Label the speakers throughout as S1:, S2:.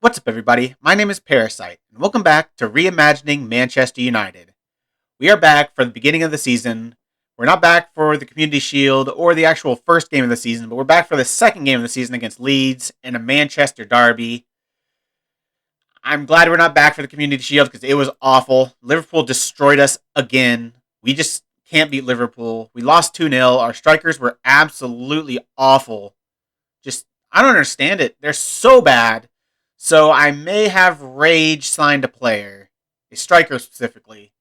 S1: What's up, everybody? My name is Parasite, and welcome back to Reimagining Manchester United. We are back for the beginning of the season. We're not back for the Community Shield or the actual first game of the season, but we're back for the second game of the season against Leeds in a Manchester derby. I'm glad we're not back for the Community Shield because it was awful. Liverpool destroyed us again. We just can't beat Liverpool. We lost 2-0. Our strikers were absolutely awful. I don't understand it. They're so bad. So I may have rage signed a player, a striker specifically.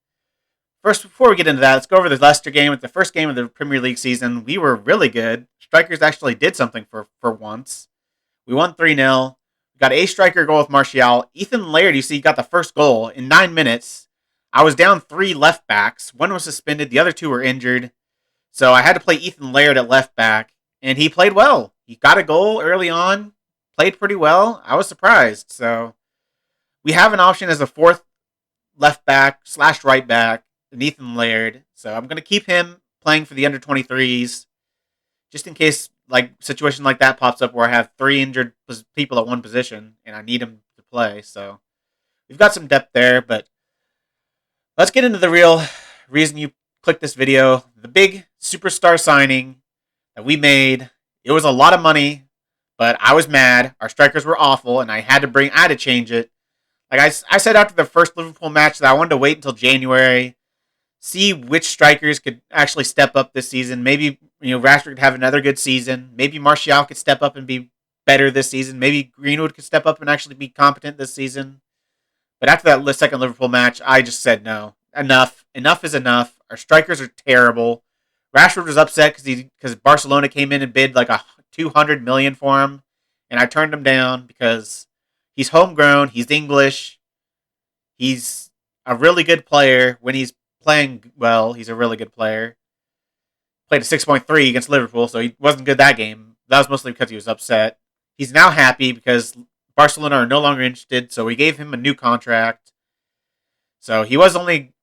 S1: First, before we get into that, let's go over the Leicester game. With the first game of the Premier League season, we were really good. Strikers actually did something for once. We won 3-0. We got a striker goal with Martial. Ethan Laird, you see, got the first goal in 9 minutes. I was down 3 left backs. One was suspended. The other 2 were injured. So I had to play Ethan Laird at left back, and he played well. He got a goal early on. Played pretty well. I was surprised. So we have an option as a fourth left back / right back, Ethan Laird. So I'm going to keep him playing for the under 23s just in case situation like that pops up where I have 3 injured people at one position and I need him to play. So we've got some depth there, but let's get into the real reason you clicked this video. The big superstar signing that we made. It was a lot of money. But I was mad. Our strikers were awful, and I had to change it. I said after the first Liverpool match that I wanted to wait until January, see which strikers could actually step up this season. Maybe Rashford could have another good season. Maybe Martial could step up and be better this season. Maybe Greenwood could step up and actually be competent this season. But after that second Liverpool match, I just said no. Enough. Enough is enough. Our strikers are terrible. Rashford was upset because Barcelona came in and bid like a 200 million for him, and I turned him down because he's homegrown, he's English, he's a really good player. When he's playing well, he's a really good player. Played a 6.3 against Liverpool, so he wasn't good that game. That was mostly because he was upset. He's now happy because Barcelona are no longer interested, so we gave him a new contract. So he was only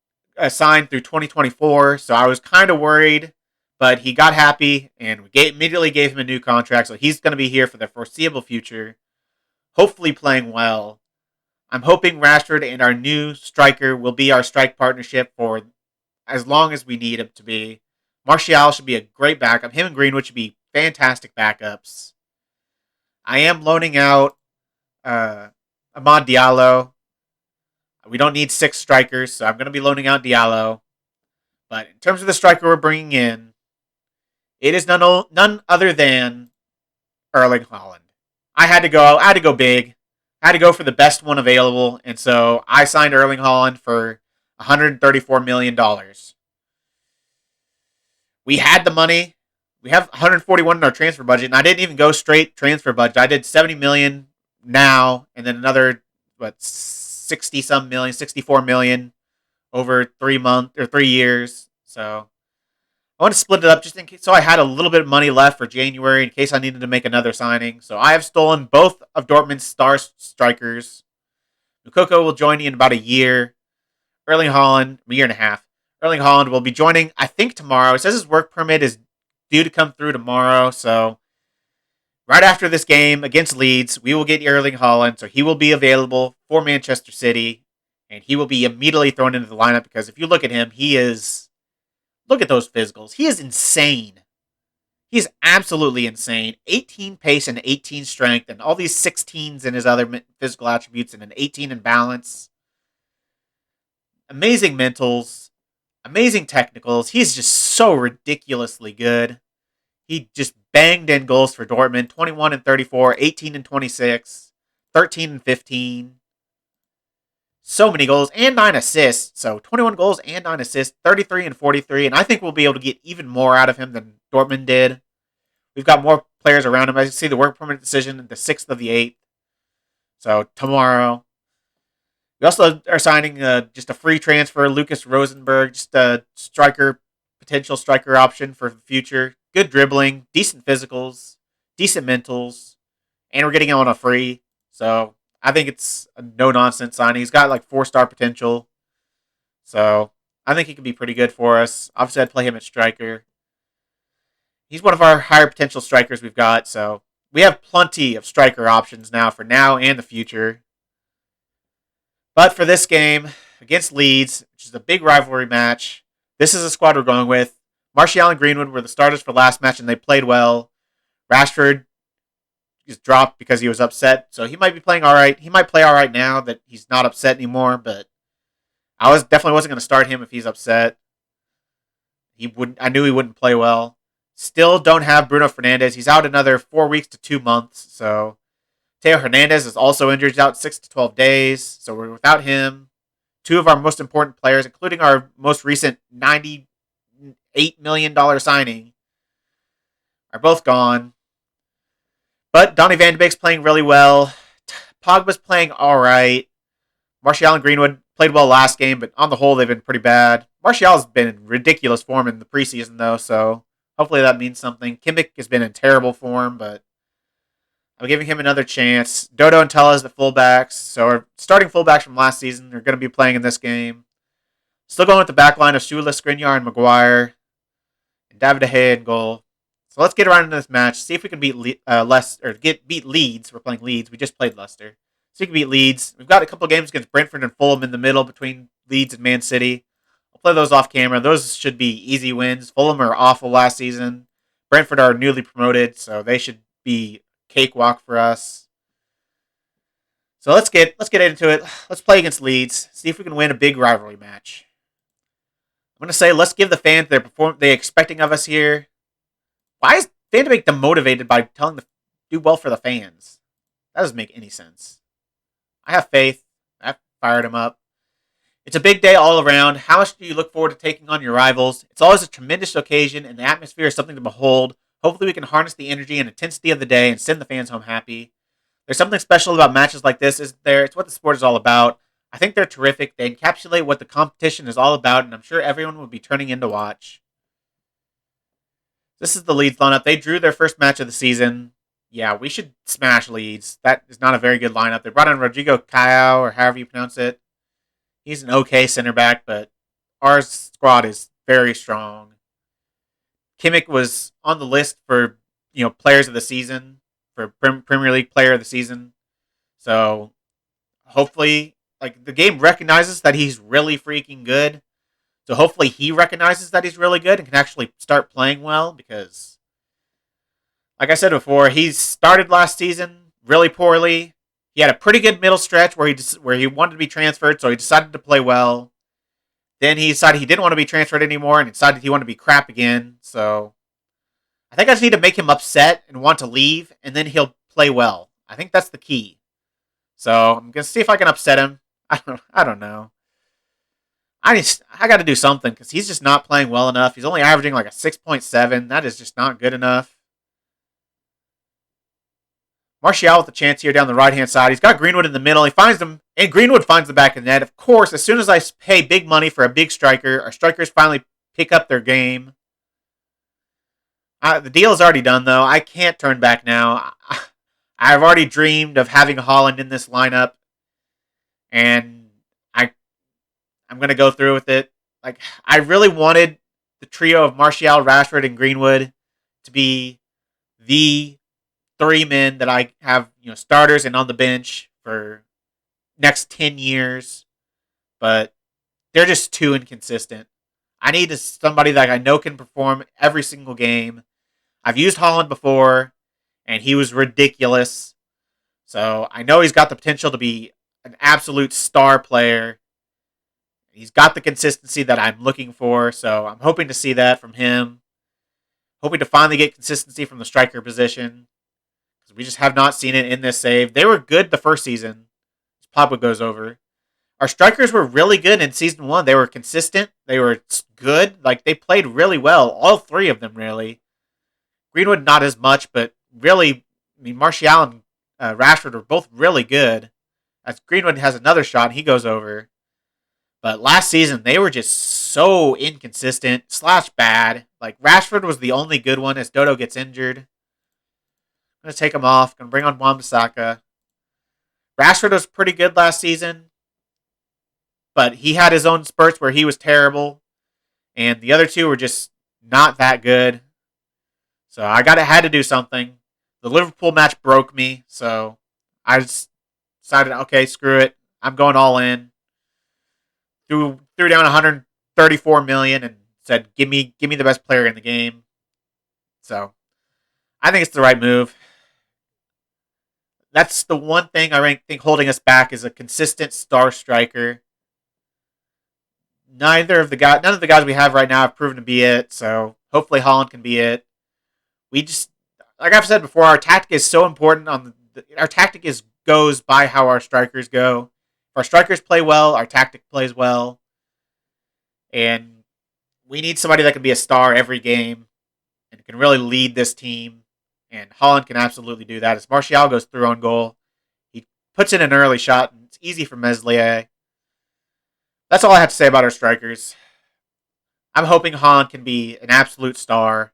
S1: signed through 2024, so I was kind of worried. But he got happy, and we immediately gave him a new contract, so he's going to be here for the foreseeable future, hopefully playing well. I'm hoping Rashford and our new striker will be our strike partnership for as long as we need him to be. Martial should be a great backup. Him and Greenwood should be fantastic backups. I am loaning out Amad Diallo. We don't need 6 strikers, so I'm going to be loaning out Diallo. But in terms of the striker we're bringing in, it is none other than Erlang Holland. I had to go big. I had to go for the best one available, and so I signed Erling Holland for $134 million. We had the money. We have 141 in our transfer budget, and I didn't even go straight transfer budget. I did 70 million now, and then another 60-some million, 64 million over 3 years. So I want to split it up just in case, so I had a little bit of money left for January in case I needed to make another signing. So I have stolen both of Dortmund's star strikers. Mukoko will join me in about a year. Erling Holland, a year and a half. Erling Holland will be joining, I think, tomorrow. It says his work permit is due to come through tomorrow. So right after this game against Leeds, we will get Erling Holland. So he will be available for Manchester City. And he will be immediately thrown into the lineup because if you look at him, look at those physicals. He is insane. He is absolutely insane. 18 pace and 18 strength and all these 16s in his other physical attributes and an 18 in balance. Amazing mentals. Amazing technicals. He's just so ridiculously good. He just banged in goals for Dortmund. 21 and 34, 18 and 26, 13 and 15. So many goals and 9 assists. So 21 goals and 9 assists, 33 and 43. And I think we'll be able to get even more out of him than Dortmund did. We've got more players around him. I see the work permit decision the 6th of the 8th. So tomorrow. We also are signing just a free transfer, Lucas Rosenberg, just a potential striker option for the future. Good dribbling, decent physicals, decent mentals, and we're getting him on a free. So I think it's a no-nonsense signing. He's got 4-star potential. So I think he could be pretty good for us. Obviously, I'd play him at striker. He's one of our higher potential strikers we've got. So we have plenty of striker options now for now and the future. But for this game against Leeds, which is a big rivalry match, this is a squad we're going with. Martial and Greenwood were the starters for last match, and they played well. Rashford just dropped because he was upset, so he might be playing all right. He might play all right now that he's not upset anymore, but I definitely wasn't going to start him if he's upset. I knew he wouldn't play well. Still don't have Bruno Fernandes. He's out another 4 weeks to 2 months, so Teo Hernandez is also injured. He's out 6 to 12 days, so we're without him. Two of our most important players, including our most recent $98 million signing, are both gone. But Donny van de Beek's playing really well. Pogba's playing all right. Martial and Greenwood played well last game, but on the whole, they've been pretty bad. Martial's been in ridiculous form in the preseason, though, so hopefully that means something. Kimmich has been in terrible form, but I'm giving him another chance. Dodo and Tella as the fullbacks. So our starting fullbacks from last season are going to be playing in this game. Still going with the back line of Shula, Skriniar, and Maguire. And David De Gea in goal. So let's get around into this match. See if we can beat beat Leeds. We're playing Leeds. We just played Leicester. So we can beat Leeds. We've got a couple games against Brentford and Fulham in the middle between Leeds and Man City. I'll play those off camera. Those should be easy wins. Fulham are awful last season. Brentford are newly promoted, so they should be cakewalk for us. So let's get into it. Let's play against Leeds. See if we can win a big rivalry match. I'm gonna say let's give the fans they expecting of us here. Why is Van de Beek demotivated by telling them to do well for the fans? That doesn't make any sense. I have faith. I fired him up. It's a big day all around. How much do you look forward to taking on your rivals? It's always a tremendous occasion, and the atmosphere is something to behold. Hopefully we can harness the energy and intensity of the day and send the fans home happy. There's something special about matches like this, isn't there? It's what the sport is all about. I think they're terrific. They encapsulate what the competition is all about, and I'm sure everyone will be turning in to watch. This is the Leeds lineup. They drew their first match of the season. Yeah, we should smash Leeds. That is not a very good lineup. They brought in Rodrigo Caio, or however you pronounce it. He's an okay center back, but our squad is very strong. Kimmich was on the list for players of the season, for Premier League player of the season. So hopefully, the game recognizes that he's really freaking good. So hopefully he recognizes that he's really good and can actually start playing well, because, like I said before, he started last season really poorly. He had a pretty good middle stretch where he wanted to be transferred, so he decided to play well. Then he decided he didn't want to be transferred anymore and decided he wanted to be crap again. So I think I just need to make him upset and want to leave, and then he'll play well. I think that's the key. So I'm going to see if I can upset him. I don't know. I got to do something because he's just not playing well enough. He's only averaging like a 6.7. That is just not good enough. Martial with the chance here down the right-hand side. He's got Greenwood in the middle. He finds him, and Greenwood finds the back of the net. Of course, as soon as I pay big money for a big striker, our strikers finally pick up their game. The deal is already done, though. I can't turn back now. I've already dreamed of having Holland in this lineup, and I'm going to go through with it. I really wanted the trio of Martial, Rashford, and Greenwood to be the three men that I have, starters and on the bench for next 10 years. But they're just too inconsistent. I need somebody that I know can perform every single game. I've used Holland before, and he was ridiculous. So I know he's got the potential to be an absolute star player. He's got the consistency that I'm looking for, so I'm hoping to see that from him. Hoping to finally get consistency from the striker position, because we just have not seen it in this save. They were good the first season, as Pogba goes over. Our strikers were really good in Season 1. They were consistent. They were good. They played really well. All three of them, really. Greenwood, not as much, but really, Martial and Rashford were both really good. As Greenwood has another shot, and he goes over. But last season, they were just so inconsistent / bad. Rashford was the only good one as Dodo gets injured. I'm going to take him off. Going to bring on Wan-Bissaka. Rashford was pretty good last season, but he had his own spurts where he was terrible. And the other two were just not that good. So I had to do something. The Liverpool match broke me, so I just decided, okay, screw it. I'm going all in. threw down 134 million and said, "Give me the best player in the game." So I think it's the right move. That's the one thing I think holding us back is a consistent star striker. None of the guys we have right now have proven to be it. So hopefully Holland can be it. We just, like I've said before, our tactic is so important. Our tactic goes by how our strikers go. If our strikers play well, our tactic plays well, and we need somebody that can be a star every game and can really lead this team. And Holland can absolutely do that. As Martial goes through on goal, he puts in an early shot, and it's easy for Meslier. That's all I have to say about our strikers. I'm hoping Holland can be an absolute star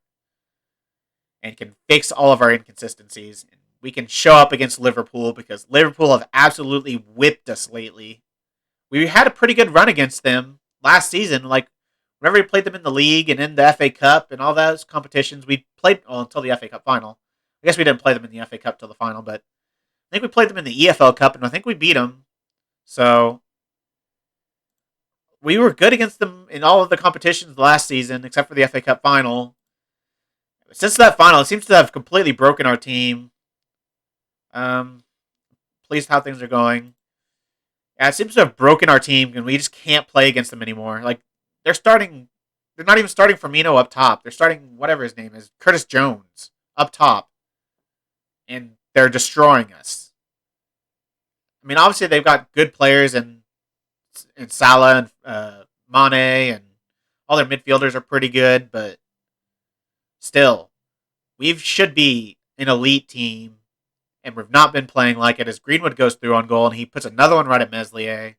S1: and can fix all of our inconsistencies. We can show up against Liverpool because Liverpool have absolutely whipped us lately. We had a pretty good run against them last season. Like, whenever we played them in the league and in the FA Cup and all those competitions, we played until the FA Cup final. I guess we didn't play them in the FA Cup till the final, but I think we played them in the EFL Cup, and I think we beat them. So we were good against them in all of the competitions last season, except for the FA Cup final. Since that final, it seems to have completely broken our team. Pleased how things are going. Yeah, it seems to have broken our team, and we just can't play against them anymore. Like, they're not even starting Firmino up top. They're starting whatever his name is, Curtis Jones, up top. And they're destroying us. I mean, obviously they've got good players in Salah and Mane, and all their midfielders are pretty good, but still, we should be an elite team, and we've not been playing like it as Greenwood goes through on goal, and he puts another one right at Meslier.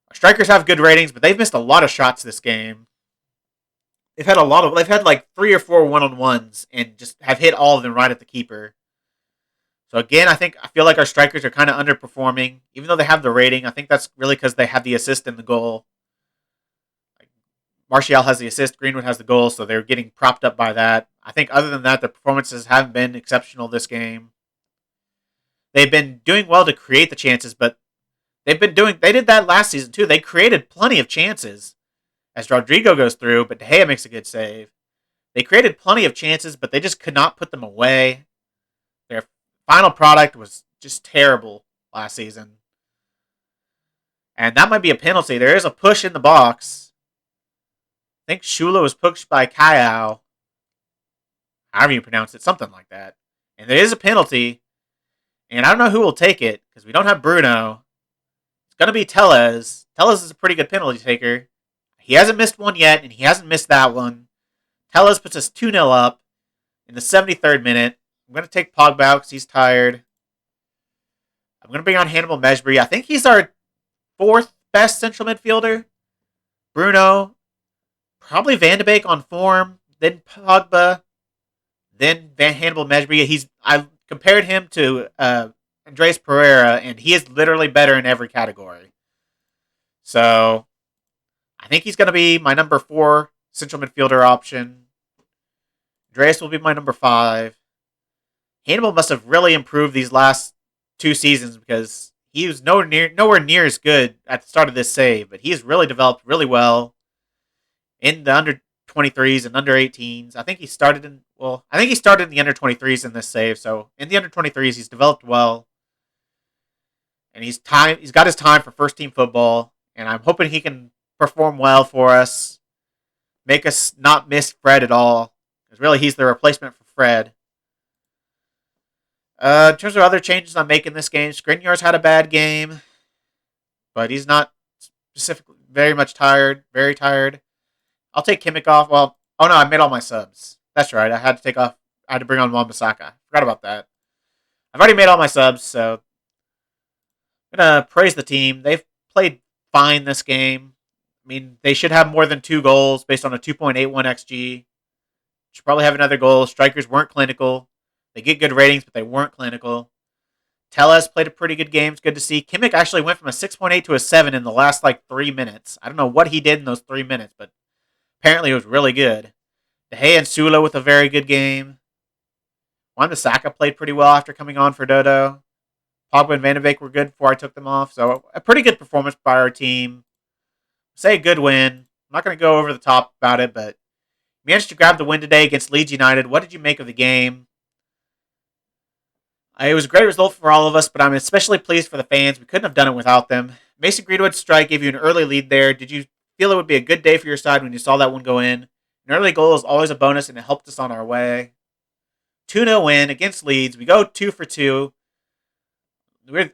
S1: Our strikers have good ratings, but they've missed a lot of shots this game. They've had like 3 or 4 one-on-ones, and just have hit all of them right at the keeper. So again, I feel like our strikers are kind of underperforming, even though they have the rating. I think that's really because they have the assist and the goal. Like, Martial has the assist, Greenwood has the goal, so they're getting propped up by that. I think other than that, the performances haven't been exceptional this game. They've been doing well to create the chances, but they did that last season too. They created plenty of chances as Rodrigo goes through, but De Gea makes a good save. They created plenty of chances, but they just could not put them away. Their final product was just terrible last season. And that might be a penalty. There is a push in the box. I think Shula was pushed by Kayao. However you pronounce it, something like that. And there is a penalty. And I don't know who will take it, because we don't have Bruno. It's going to be Tellez. Tellez is a pretty good penalty taker. He hasn't missed one yet, and he hasn't missed that one. Tellez puts us 2-0 up in the 73rd minute. I'm going to take Pogba out because he's tired. I'm going to bring on Hannibal Mejbri. I think he's our 4th best central midfielder. Bruno. Probably Van de Beek on form. Then Pogba. Then Hannibal Mejbri. I compared him to Andres Pereira, and he is literally better in every category. So I think he's going to be my number 4 central midfielder option. Andreas will be my number 5. Hannibal must have really improved these last 2 seasons because he was nowhere near as good at the start of this save, but he's really developed really well in the under 23s and under 18s. I think he started in the under 23s in this save, so in the under 23s he's developed well. And he's got his time for first team football, and I'm hoping he can perform well for us, make us not miss Fred at all, because really he's the replacement for Fred. In terms of other changes I'm making this game, Skriniar's had a bad game, but he's not specifically very tired. I'll take Kimmich off. Well, oh no, I made all my subs. That's right, I had to bring on Wan-Bissaka. Forgot about that. I've already made all my subs, so I'm going to praise the team. They've played fine this game. I mean, they should have more than 2 goals based on a 2.81 XG. Should probably have another goal. Strikers weren't clinical. They get good ratings, but they weren't clinical. Tellez played a pretty good game. It's good to see. Kimmich actually went from a 6.8 to a 7 in the last 3 minutes. I don't know what he did in those 3 minutes, but apparently it was really good. De Gea and Sula with a very good game. Wan-Bissaka played pretty well after coming on for Dodo. Pogba and Van de Beek were good before I took them off. So a pretty good performance by our team. Say a good win. I'm not going to go over the top about it, but managed to grab the win today against Leeds United. What did you make of the game? It was a great result for all of us, but I'm especially pleased for the fans. We couldn't have done it without them. Mason Greenwood's strike gave you an early lead there. Did you feel it would be a good day for your side when you saw that one go in? An early goal is always a bonus, and it helped us on our way. 2-0 win against Leeds. We go 2 for 2.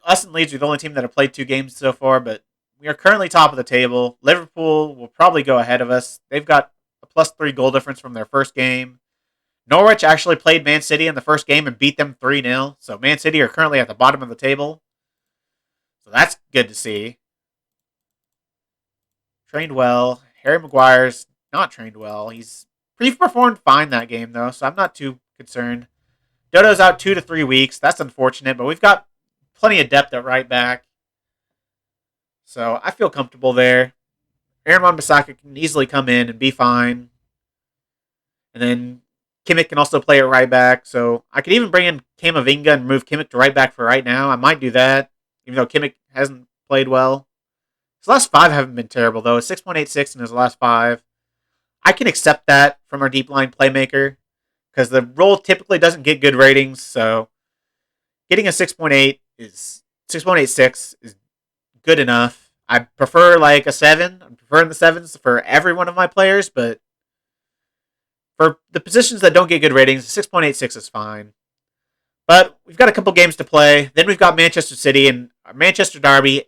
S1: Us and Leeds are the only team that have played 2 games so far, but we are currently top of the table. Liverpool will probably go ahead of us. They've got a +3 goal difference from their first game. Norwich actually played Man City in the first game and beat them 3-0. So Man City are currently at the bottom of the table. So that's good to see. Trained well. Harry Maguire's not trained well. He performed fine that game, though, so I'm not too concerned. Dodo's out 2 to 3 weeks. That's unfortunate, but we've got plenty of depth at right back. So I feel comfortable there. Aaron Wan-Bissaka can easily come in and be fine. And then Kimmich can also play at right back. So I could even bring in Camavinga and move Kimmich to right back for right now. I might do that, even though Kimmich hasn't played well. His last 5 haven't been terrible, though. 6.86 in his last 5. I can accept that from our deep line playmaker because the role typically doesn't get good ratings. So getting a 6.86 is good enough. I prefer like a 7. I'm preferring the 7s for every one of my players, but for the positions that don't get good ratings, 6.86 is fine. But we've got a couple games to play. Then we've got Manchester City and our Manchester Derby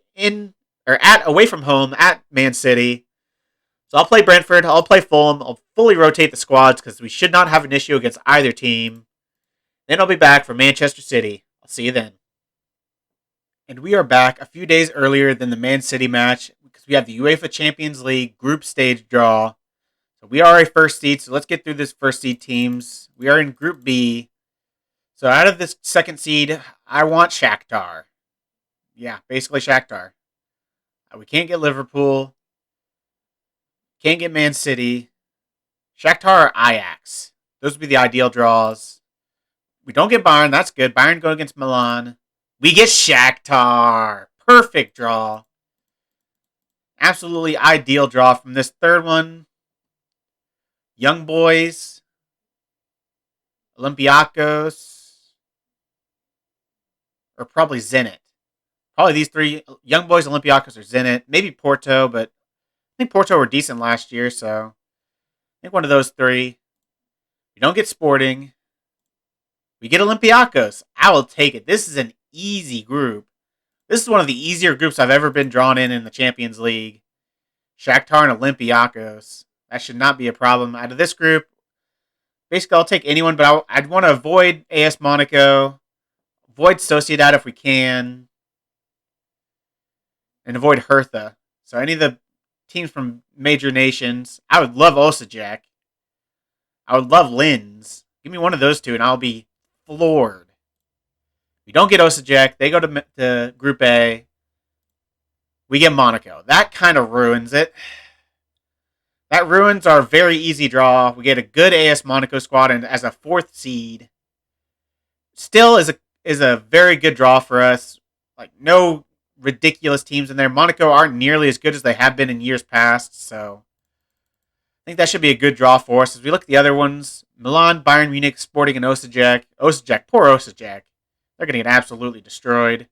S1: away from home at Man City. So I'll play Brentford. I'll play Fulham. I'll fully rotate the squads because we should not have an issue against either team. Then I'll be back for Manchester City. I'll see you then. And we are back a few days earlier than the Man City match because we have the Uefa Champions League group stage draw. So we are a first seed, so let's get through this first seed teams. We are in Group B. So out of this second seed, I want Shakhtar. Yeah, basically Shakhtar. We can't get Liverpool. Can't get Man City. Shakhtar or Ajax. Those would be the ideal draws. We don't get Bayern. That's good. Bayern go against Milan. We get Shakhtar. Perfect draw. Absolutely ideal draw from this third one. Young Boys. Olympiacos. Or probably Zenit. Probably these 3. Young Boys, Olympiacos, or Zenit. Maybe Porto, but I think Porto were decent last year, so I think one of those 3. We don't get Sporting. We get Olympiacos. I will take it. This is an easy group. This is one of the easier groups I've ever been drawn in the Champions League. Shakhtar and Olympiacos. That should not be a problem. Out of this group, basically I'll take anyone, but I'd want to avoid AS Monaco, avoid Sociedad if we can, and avoid Hertha. So any of the teams from major nations. I would love Osijek. I would love Linz. Give me one of those 2 and I'll be floored. We don't get Osijek. They go to Group A. We get Monaco. That kind of ruins it. That ruins our very easy draw. We get a good AS Monaco squad and as a 4th seed. Still is a very good draw for us. Like no ridiculous teams in there. Monaco aren't nearly as good as they have been in years past, so I think that should be a good draw for us. As we look at the other ones, Milan, Bayern Munich, Sporting, and Osijek. Poor Osijek. They're going to get absolutely destroyed.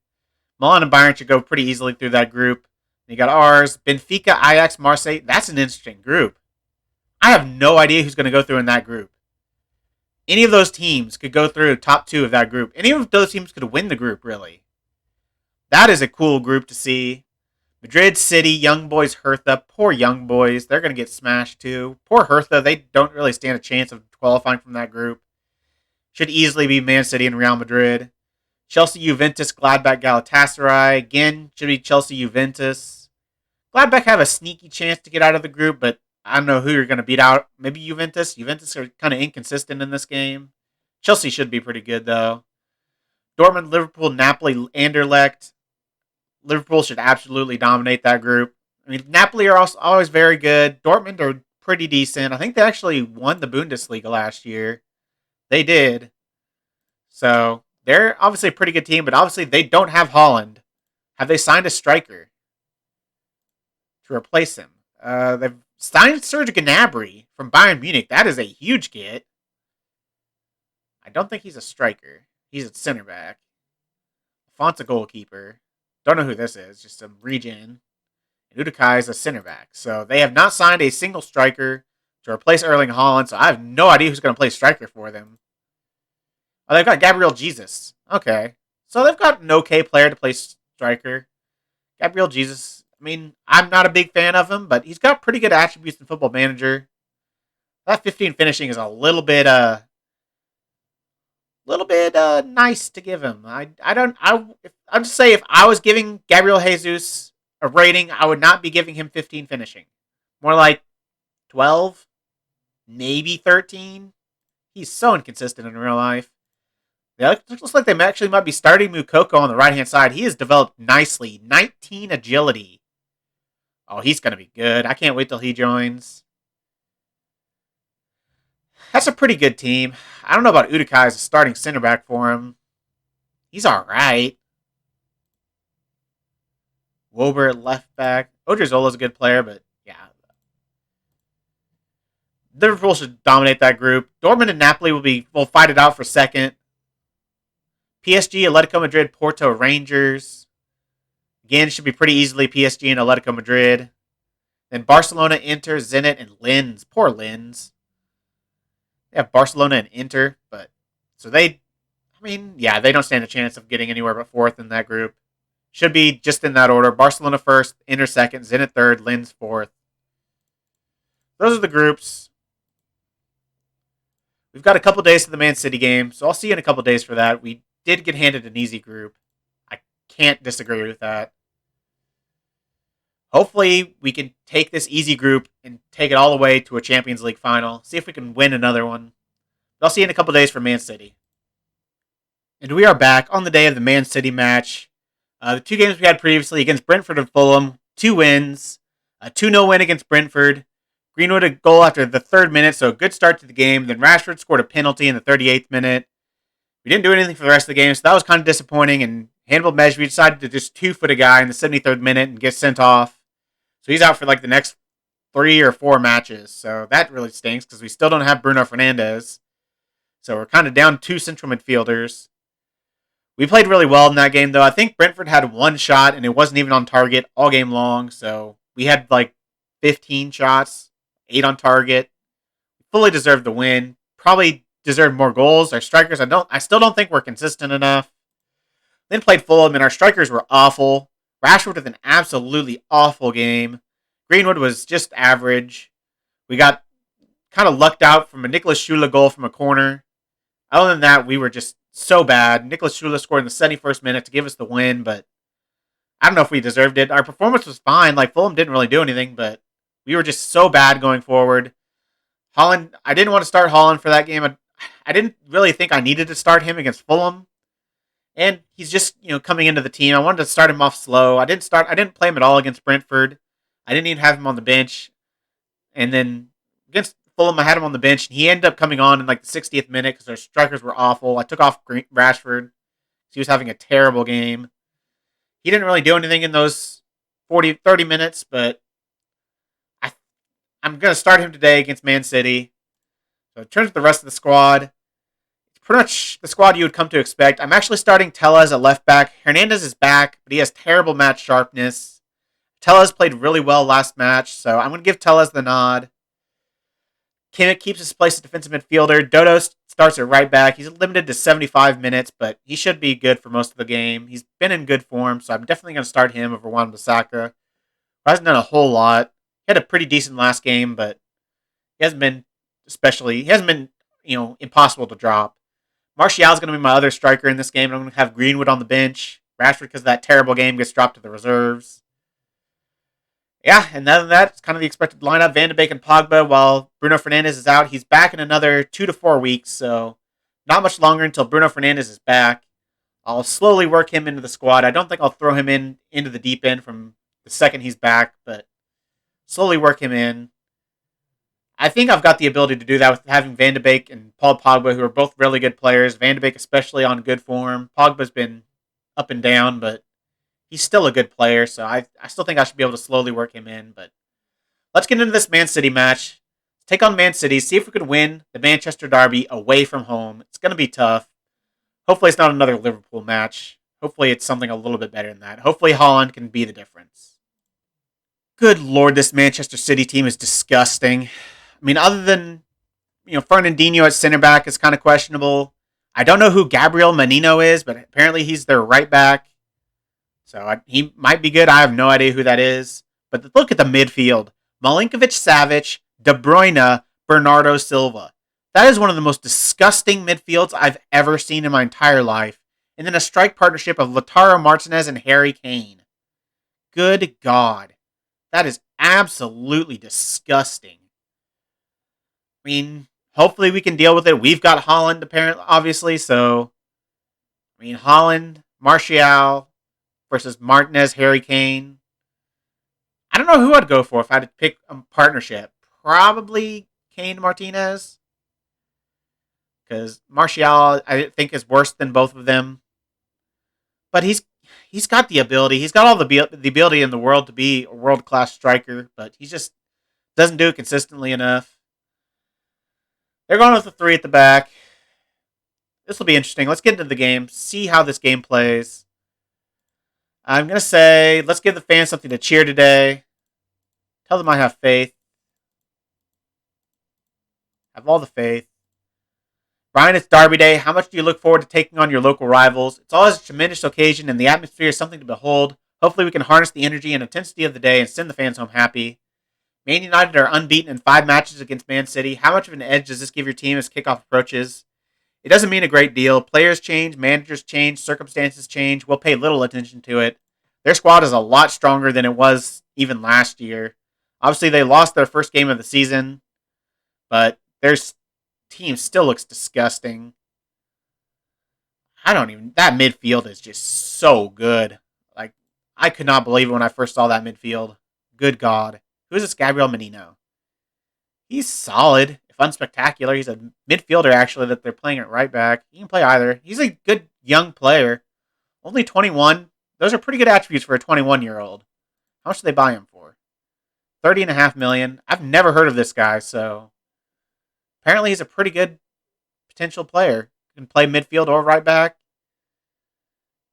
S1: Milan and Bayern should go pretty easily through that group. And you got ours, Benfica, Ajax, Marseille. That's an interesting group. I have no idea who's going to go through in that group. Any of those teams could go through top 2 of that group. Any of those teams could win the group, really. That is a cool group to see. Madrid, City, Young Boys, Hertha. Poor Young Boys. They're going to get smashed too. Poor Hertha. They don't really stand a chance of qualifying from that group. Should easily be Man City and Real Madrid. Chelsea, Juventus, Gladbach, Galatasaray. Again, should be Chelsea, Juventus. Gladbach have a sneaky chance to get out of the group, but I don't know who you're going to beat out. Maybe Juventus. Juventus are kind of inconsistent in this game. Chelsea should be pretty good, though. Dortmund, Liverpool, Napoli, Anderlecht. Liverpool should absolutely dominate that group. I mean, Napoli are also always very good. Dortmund are pretty decent. I think they actually won the Bundesliga last year. They did. So, they're obviously a pretty good team, but obviously they don't have Holland. Have they signed a striker to replace him? They've signed Serge Gnabry from Bayern Munich. That is a huge get. I don't think he's a striker. He's a center back. Font's a goalkeeper. Don't know who this is. Just some regen. And Udokai is a center back. So they have not signed a single striker to replace Erling Holland. So I have no idea who's going to play striker for them. Oh, they've got Gabriel Jesus. Okay. So they've got an okay player to play striker. Gabriel Jesus. I mean, I'm not a big fan of him, but he's got pretty good attributes in Football Manager. That 15 finishing is a little bit nice to give him. I'd just say if I was giving Gabriel Jesus a rating, I would not be giving him 15 finishing. More like 12, maybe 13. He's so inconsistent in real life. Yeah, it looks like they actually might be starting Mukoko on the right-hand side. He has developed nicely. 19 agility. Oh, he's going to be good. I can't wait till he joins. That's a pretty good team. I don't know about Udokai as a starting center back for him. He's all right. Wober at left back. Odriozola's a good player, but yeah. Liverpool should dominate that group. Dortmund and Napoli will fight it out for second. PSG, Atletico Madrid, Porto, Rangers. Again, should be pretty easily PSG and Atletico Madrid. Then Barcelona, Inter, Zenit, and Linz. Poor Linz. They have Barcelona and Inter, but so they don't stand a chance of getting anywhere but fourth in that group. Should be just in that order. Barcelona first, Inter second, Zenit third, Linz fourth. Those are the groups. We've got a couple days to the Man City game, so I'll see you in a couple days for that. We did get handed an easy group. I can't disagree with that. Hopefully, we can take this easy group and take it all the way to a Champions League final. See if we can win another one. But I'll see you in a couple days for Man City. And we are back on the day of the Man City match. The two games we had previously against Brentford and Fulham, 2 wins. A 2-0 win against Brentford. Greenwood a goal after the 3rd minute, so a good start to the game. Then Rashford scored a penalty in the 38th minute. We didn't do anything for the rest of the game, so that was kind of disappointing. And Hannibal Mejbri decided to just 2-foot a guy in the 73rd minute and get sent off. So he's out for like the next 3 or 4 matches. So that really stinks because we still don't have Bruno Fernandes. So we're kind of down 2 central midfielders. We played really well in that game, though. I think Brentford had 1 shot, and it wasn't even on target all game long. So we had like 15 shots, 8 on target. Fully deserved the win. Probably deserved more goals. Our strikers, I still don't think we're consistent enough. Then played Fulham, and our strikers were awful. Rashford with an absolutely awful game. Greenwood was just average. We got kind of lucked out from a Nicholas Schula goal from a corner. Other than that, we were just so bad. Nicholas Schula scored in the 71st minute to give us the win, but I don't know if we deserved it. Our performance was fine. Like, Fulham didn't really do anything, but we were just so bad going forward. Holland, I didn't want to start Holland for that game. I didn't really think I needed to start him against Fulham. And he's just, coming into the team. I wanted to start him off slow. I didn't play him at all against Brentford. I didn't even have him on the bench. And then against Fulham, I had him on the bench. And he ended up coming on in like the 60th minute because our strikers were awful. I took off Rashford because he was having a terrible game. He didn't really do anything in those 30 minutes, but I'm going to start him today against Man City. So in terms of the rest of the squad, pretty much the squad you would come to expect. I'm actually starting Tellez at left back. Hernandez is back, but he has terrible match sharpness. Tellez played really well last match, so I'm going to give Tellez the nod. Kimmich keeps his place as defensive midfielder. Dodo starts at right back. He's limited to 75 minutes, but he should be good for most of the game. He's been in good form, so I'm definitely going to start him over Wan-Bissaka, who hasn't done a whole lot. He had a pretty decent last game, but he hasn't been impossible to drop. Martial's going to be my other striker in this game. I'm going to have Greenwood on the bench. Rashford, because of that terrible game, gets dropped to the reserves. Yeah, and other than that, it's kind of the expected lineup. Van de Beek and Pogba, while Bruno Fernandes is out. He's back in another 2 to 4 weeks, so not much longer until Bruno Fernandes is back. I'll slowly work him into the squad. I don't think I'll throw him into the deep end from the second he's back, but slowly work him in. I think I've got the ability to do that with having Van de Beek and Paul Pogba, who are both really good players. Van de Beek especially on good form. Pogba's been up and down, but he's still a good player, so I still think I should be able to slowly work him in. But Let's get into this Man City match. Take on Man City, see if we can win the Manchester Derby away from home. It's going to be tough. Hopefully it's not another Liverpool match. Hopefully it's something a little bit better than that. Hopefully Holland can be the difference. Good lord, this Manchester City team is disgusting. I mean, other than, Fernandinho at center back is kind of questionable. I don't know who Gabriel Menino is, but apparently he's their right back. So he might be good. I have no idea who that is. But look at the midfield. Milinkovic-Savic, De Bruyne, Bernardo Silva. That is one of the most disgusting midfields I've ever seen in my entire life. And then a strike partnership of Lautaro Martinez and Harry Kane. Good God. That is absolutely disgusting. I mean, hopefully we can deal with it. We've got Holland, apparently, obviously. So, Holland, Martial versus Martinez, Harry Kane. I don't know who I'd go for if I had to pick a partnership. Probably Kane Martinez. Because Martial, I think, is worse than both of them. But he's got the ability. He's got all the ability in the world to be a world-class striker. But he just doesn't do it consistently enough. They're going with the three at the back. This will be interesting. Let's get into the game. See how this game plays. I'm going to say, let's give the fans something to cheer today. Tell them I have faith. Have all the faith. Brian, it's Derby Day. How much do you look forward to taking on your local rivals? It's always a tremendous occasion, and the atmosphere is something to behold. Hopefully we can harness the energy and intensity of the day and send the fans home happy. Man United are unbeaten in 5 matches against Man City. How much of an edge does this give your team as kickoff approaches? It doesn't mean a great deal. Players change, managers change, circumstances change. We'll pay little attention to it. Their squad is a lot stronger than it was even last year. Obviously, they lost their first game of the season, but their team still looks disgusting. That midfield is just so good. Like, I could not believe it when I first saw that midfield. Good God. Who is this Gabriel Menino? He's solid, if unspectacular. He's a midfielder, actually, that they're playing at right back. He can play either. He's a good young player. Only 21. Those are pretty good attributes for a 21-year-old. How much did they buy him for? $30.5 million. I've never heard of this guy, so apparently he's a pretty good potential player. He can play midfield or right back.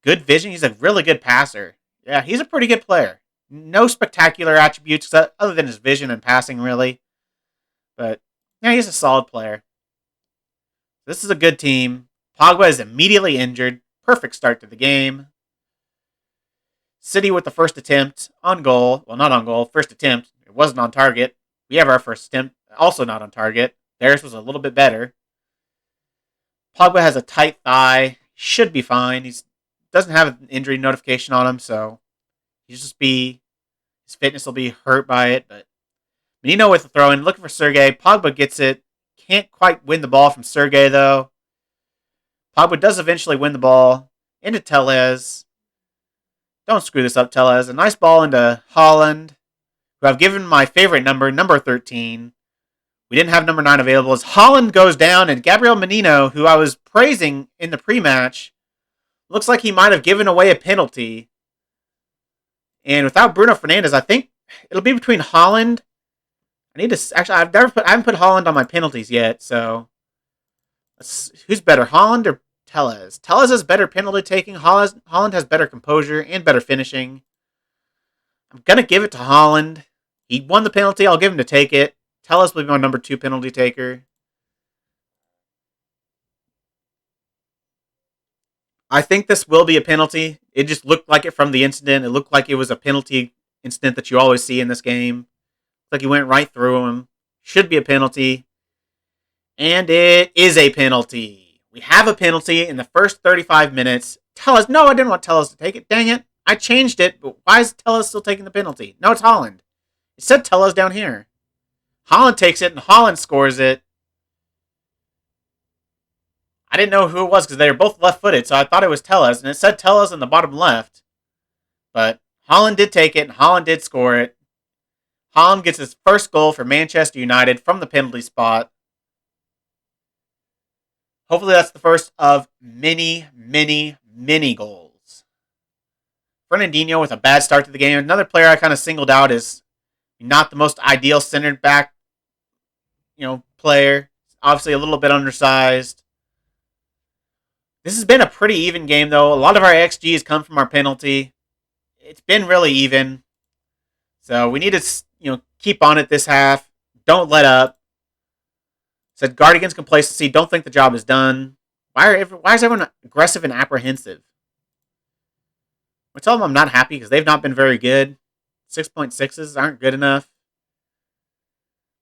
S1: Good vision. He's a really good passer. Yeah, he's a pretty good player. No spectacular attributes other than his vision and passing, really. But, yeah, he's a solid player. This is a good team. Pogba is immediately injured. Perfect start to the game. City with the first attempt on goal. Well, not on goal. First attempt. It wasn't on target. We have our first attempt. Also not on target. Theirs was a little bit better. Pogba has a tight thigh. Should be fine. He doesn't have an injury notification on him, so his fitness will be hurt by it. But Menino with the throw in, looking for Sergey. Pogba gets it. Can't quite win the ball from Sergey, though. Pogba does eventually win the ball into Tellez. Don't screw this up, Tellez. A nice ball into Holland, who I've given my favorite number 13. We didn't have number 9 available. As Holland goes down, and Gabriel Menino, who I was praising in the pre-match, looks like he might have given away a penalty. And without Bruno Fernandes, I think it'll be between Holland. I haven't put Holland on my penalties yet, so who's better, Holland or Tellez? Tellez has better penalty taking. Holland has better composure and better finishing. I'm gonna give it to Holland. He won the penalty. I'll give him to take it. Tellez will be my number 2 penalty taker. I think this will be a penalty. It just looked like it from the incident. It looked like it was a penalty incident that you always see in this game. Looks like he went right through him. Should be a penalty. And it is a penalty. We have a penalty in the first 35 minutes. Tellez. No, I didn't want Tellez to take it. Dang it. I changed it, but why is Tellez still taking the penalty? No, it's Holland. It said Tellez down here. Holland takes it, and Holland scores it. I didn't know who it was because they were both left-footed, so I thought it was Tellez, and it said Tellez in the bottom left. But Holland did take it, and Holland did score it. Holland gets his first goal for Manchester United from the penalty spot. Hopefully that's the first of many, many, many goals. Fernandinho with a bad start to the game. Another player I kind of singled out is Not the most ideal centered back, player. Obviously a little bit undersized. This has been a pretty even game, though. A lot of our XG has come from our penalty. It's been really even. So we need to, keep on it this half. Don't let up. Said guard against complacency. Don't think the job is done. Why is everyone aggressive and apprehensive? I tell them I'm not happy because they've not been very good. 6.6s aren't good enough.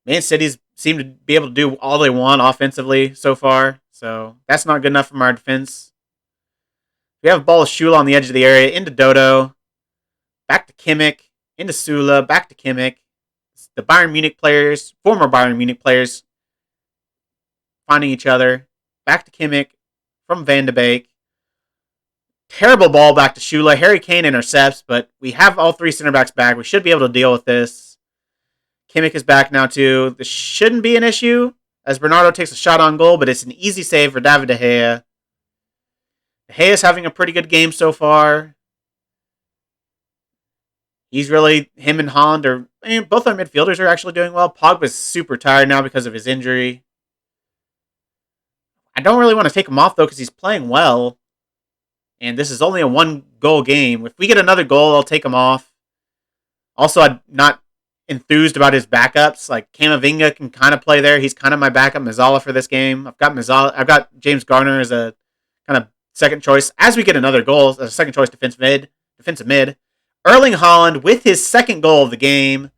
S1: Man City's seem to be able to do all they want offensively so far. So that's not good enough from our defense. We have a ball of Shula on the edge of the area. Into Dodo. Back to Kimmich. Into Sula. Back to Kimmich. The Bayern Munich players, former Bayern Munich players, finding each other. Back to Kimmich from Van de Beek. Terrible ball back to Shula. Harry Kane intercepts, but we have all three center backs back. We should be able to deal with this. Kimmich is back now too. This shouldn't be an issue as Bernardo takes a shot on goal, but it's an easy save for David De Gea. De Gea is having a pretty good game so far. He's really, him and Holland both our midfielders are actually doing well. Pogba's super tired now because of his injury. I don't really want to take him off though because he's playing well. And this is only a 1-goal game. If we get another goal, I'll take him off. Also, I'm not enthused about his backups. Like Camavinga can kind of play there. He's kind of my backup Mazzala for this game. I've got James Garner as a kind of second choice. As we get another goal, as a second choice defensive mid. Erling Holland with his second goal of the game.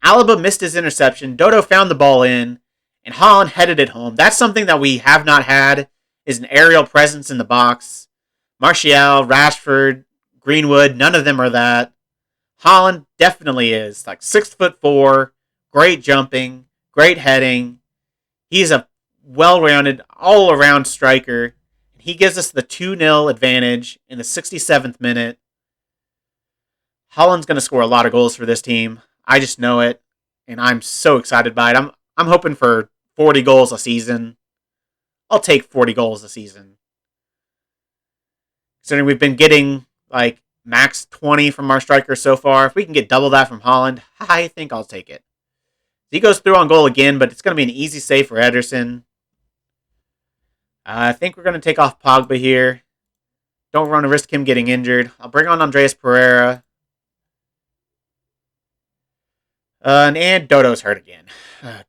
S1: Alaba missed his interception. Dodo found the ball in, and Holland headed it home. That's something that we have not had, is an aerial presence in the box. Martial, Rashford, Greenwood, none of them are that. Holland definitely is. Like 6'4", great jumping, great heading. He's a well-rounded, all-around striker. He gives us the 2-0 advantage in the 67th minute. Holland's going to score a lot of goals for this team. I just know it, and I'm so excited by it. I'm hoping for 40 goals a season. I'll take 40 goals a season. Considering we've been getting like max 20 from our strikers so far, if we can get double that from Holland, I think I'll take it. He goes through on goal again, but it's going to be an easy save for Ederson. I think we're going to take off Pogba here. Don't want to risk him getting injured. I'll bring on Andreas Pereira. And Dodo's hurt again.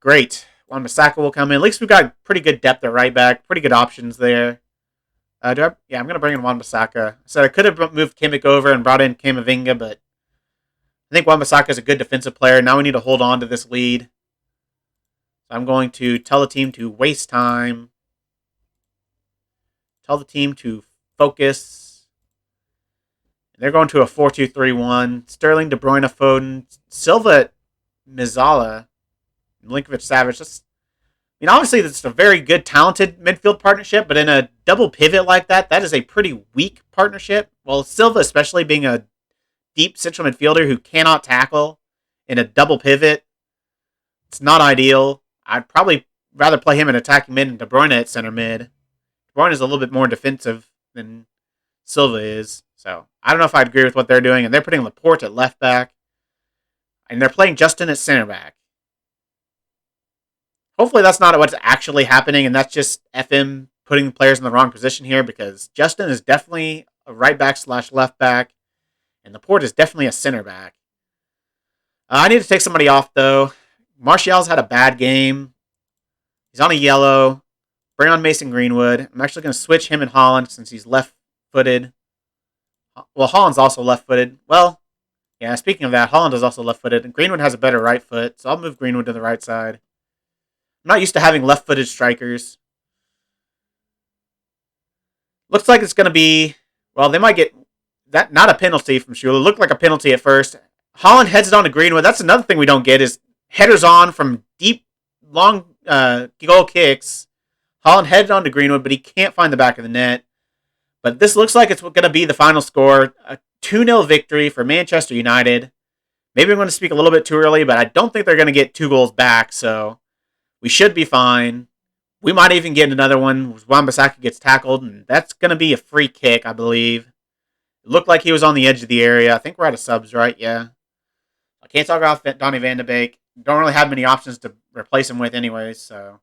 S1: Great. Wan-Bissaka will come in. At least we've got pretty good depth at right back. Pretty good options there. I'm going to bring in Wan-Bissaka. So I could have moved Kimmich over and brought in Camavinga, but I think Wan-Bissaka is a good defensive player. Now we need to hold on to this lead. So I'm going to tell the team to waste time. Tell the team to focus. They're going to a 4-2-3-1. Sterling, De Bruyne, Foden, Silva, Mazzala, Milinkovic-Savic. Obviously, it's a very good, talented midfield partnership, but in a double pivot like that, that is a pretty weak partnership. Well, Silva, especially being a deep central midfielder who cannot tackle in a double pivot, it's not ideal. I'd probably rather play him in attacking mid and De Bruyne at center mid. De Bruyne is a little bit more defensive than Silva is, so I don't know if I'd agree with what they're doing. And they're putting Laporte at left back, and they're playing Justin at center back. Hopefully that's not what's actually happening, and that's just FM putting players in the wrong position here, because Justin is definitely a right back / left back, and Laporte is definitely a center back. I need to take somebody off, though. Martial's had a bad game. He's on a yellow. Bring on Mason Greenwood. I'm actually going to switch him and Holland since he's left-footed. Well, Holland's also left-footed. Well, yeah, speaking of that, Holland is also left-footed, and Greenwood has a better right foot, so I'll move Greenwood to the right side. I'm not used to having left-footed strikers. Looks like it's going to be... Well, they might get... that not a penalty from Shula. It looked like a penalty at first. Holland heads it on to Greenwood. That's another thing we don't get is headers on from deep, long goal kicks. Holland headed on to Greenwood, but he can't find the back of the net. But this looks like it's going to be the final score. A 2-0 victory for Manchester United. Maybe I'm going to speak a little bit too early, but I don't think they're going to get 2 goals back, so we should be fine. We might even get another one. Wan-Bissaka gets tackled, and that's going to be a free kick, I believe. It looked like he was on the edge of the area. I think we're out of subs, right? Yeah. I can't talk about Donny Van de Beek. Don't really have many options to replace him with anyways, so.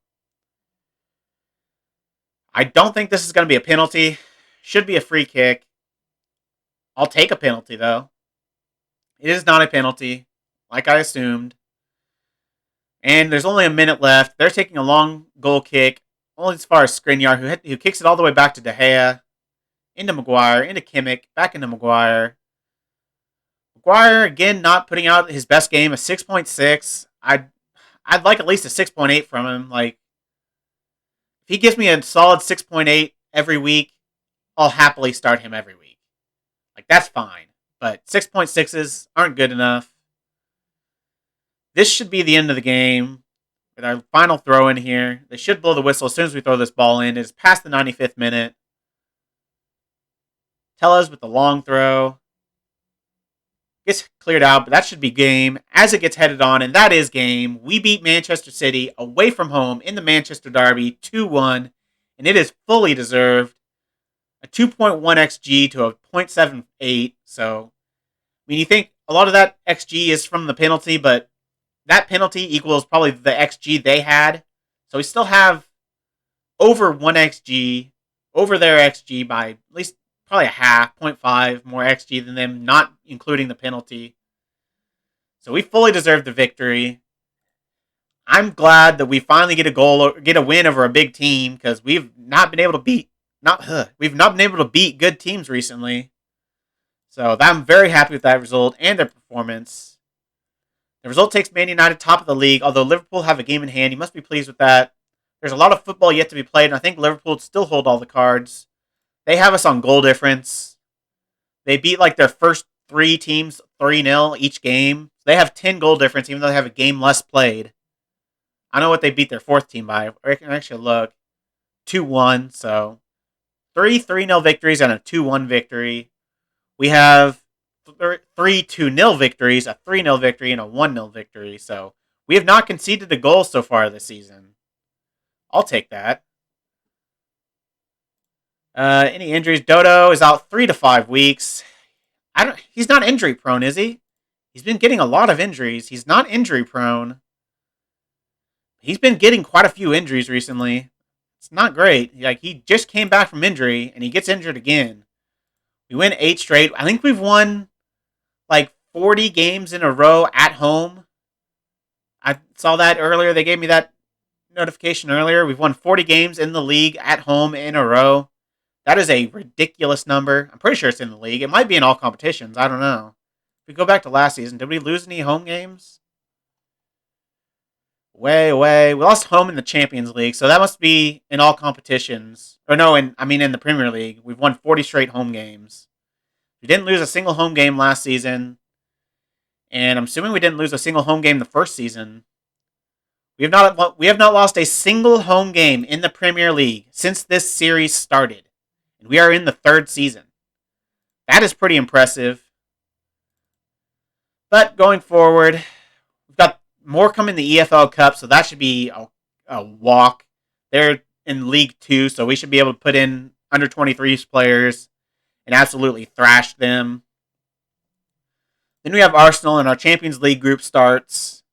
S1: I don't think this is going to be a penalty. Should be a free kick. I'll take a penalty, though. It is not a penalty, like I assumed. And there's only a minute left. They're taking a long goal kick, only as far as Skriniar, who kicks it all the way back to De Gea, into Maguire, into Kimmich, back into Maguire. Maguire, again, not putting out his best game, a 6.6. I'd like at least a 6.8 from him. Like, if he gives me a solid 6.8 every week, I'll happily start him every week. Like, that's fine. But 6.6s aren't good enough. This should be the end of the game. With our final throw in here, they should blow the whistle as soon as we throw this ball in. It's past the 95th minute. Tellez with the long throw. Gets cleared out, but that should be game as it gets headed on, and that is game. We beat Manchester City away from home in the Manchester Derby 2-1, and it is fully deserved. A 2.1 XG to a 0.78. So, I mean, you think a lot of that XG is from the penalty, but that penalty equals probably the XG they had. So we still have over 1 XG, over their XG by at least probably a half, 0.5 more XG than them, not including the penalty. So we fully deserve the victory. I'm glad that we finally get a win over a big team, because we've not been able to beat good teams recently. So I'm very happy with that result and their performance. The result takes Man United top of the league, although Liverpool have a game in hand. You must be pleased with that. There's a lot of football yet to be played, and I think Liverpool still hold all the cards. They have us on goal difference. They beat like their first 3 teams 3-0 each game. They have 10 goal difference, even though they have a game less played. I know what they beat their 4th team by. I can actually look. 2-1, so 3-0 victories and a 2-1 victory. We have 3 2-0 victories, a 3-0 victory, and a 1-0 victory. So we have not conceded a goal so far this season. I'll take that. Any injuries? Dodo is out 3 to 5 weeks. He's not injury prone, is he? He's been getting a lot of injuries. He's not injury prone. He's been getting quite a few injuries recently. It's not great. Like, he just came back from injury and he gets injured again. We win 8 straight. I think we've won like 40 games in a row at home. I saw that earlier. They gave me that notification earlier. We've won 40 games in the league at home in a row. That is a ridiculous number. I'm pretty sure it's in the league. It might be in all competitions. I don't know. If we go back to last season, did we lose any home games? Way away. We lost home in the Champions League, so that must be in all competitions. Or no, in the Premier League. We've won 40 straight home games. We didn't lose a single home game last season. And I'm assuming we didn't lose a single home game the first season. We have not lost a single home game in the Premier League since this series started. And we are in the 3rd season. That is pretty impressive. But going forward, we've got more coming in the EFL Cup, so that should be a walk. They're in League 2, so we should be able to put in under 23s players and absolutely thrash them. Then we have Arsenal, and our Champions League group starts.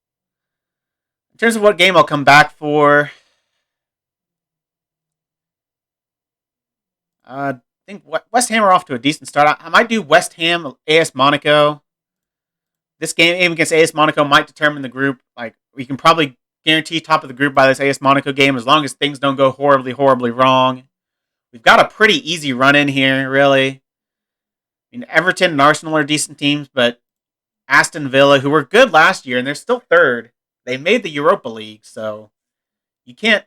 S1: In terms of what game I'll come back for, I think West Ham are off to a decent start. I might do West Ham, AS Monaco. This game against AS Monaco might determine the group. Like, we can probably guarantee top of the group by this AS Monaco game, as long as things don't go horribly, horribly wrong. We've got a pretty easy run in here, really. I mean, Everton and Arsenal are decent teams, but Aston Villa, who were good last year, and they're still 3rd, they made the Europa League, so you can't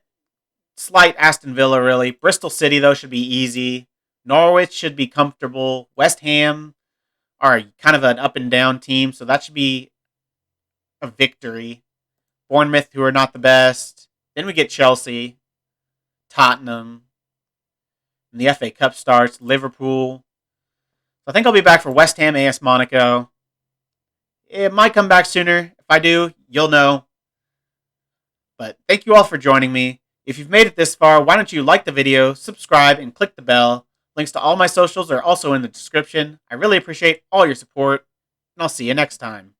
S1: slight Aston Villa, really. Bristol City, though, should be easy. Norwich should be comfortable. West Ham are kind of an up-and-down team, so that should be a victory. Bournemouth, who are not the best. Then we get Chelsea, Tottenham, and the FA Cup starts, Liverpool. So I think I'll be back for West Ham, AS Monaco. It might come back sooner. If I do, you'll know. But thank you all for joining me. If you've made it this far, why don't you like the video, subscribe, and click the bell. Links to all my socials are also in the description. I really appreciate all your support, and I'll see you next time.